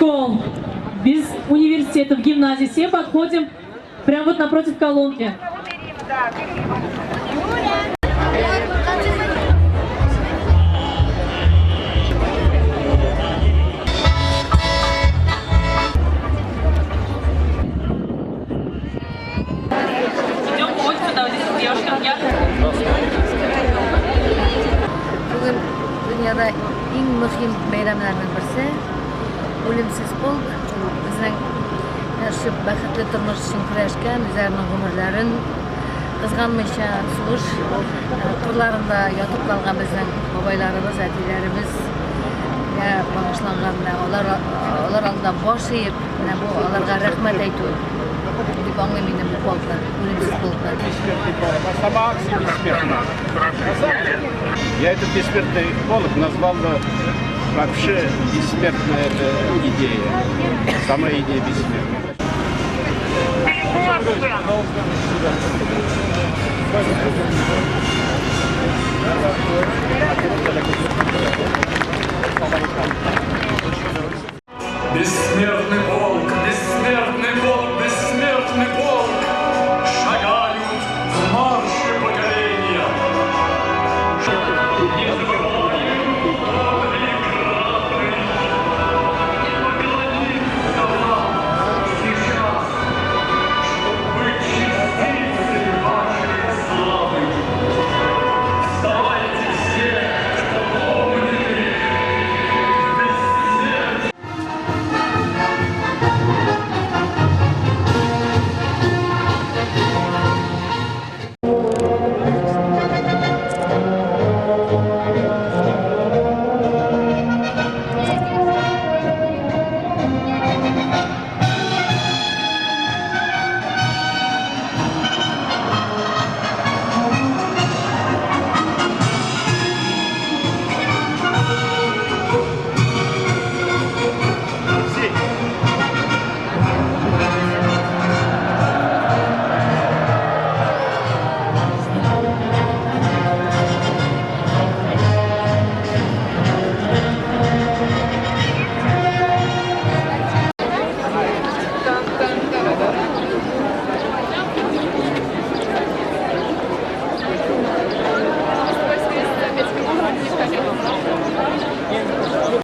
школ, без университетов, гимназий. Все подходим прямо вот напротив колонки. Идем, вот сюда, вот здесь девушка. Bugün dünyada en mühim bayramlardan birisi o'limsiz polk. Bizning shu baxtli turmush uchun kurashgan, o'zlarining umrlarini qizg'anmaysha sug'ish turlarida yotib qolgan bizning boboylarimiz, atiylarimiz bag'ishlangan, ular oldida bosh egib, bu ularga rahmat aytib deb anglamayman bu polklar, o'limsiz polklar. Сама акция бессмертная. Я этот бессмертный полк назвал вообще бессмертная идея. Сама идея бессмертная. Бессмертный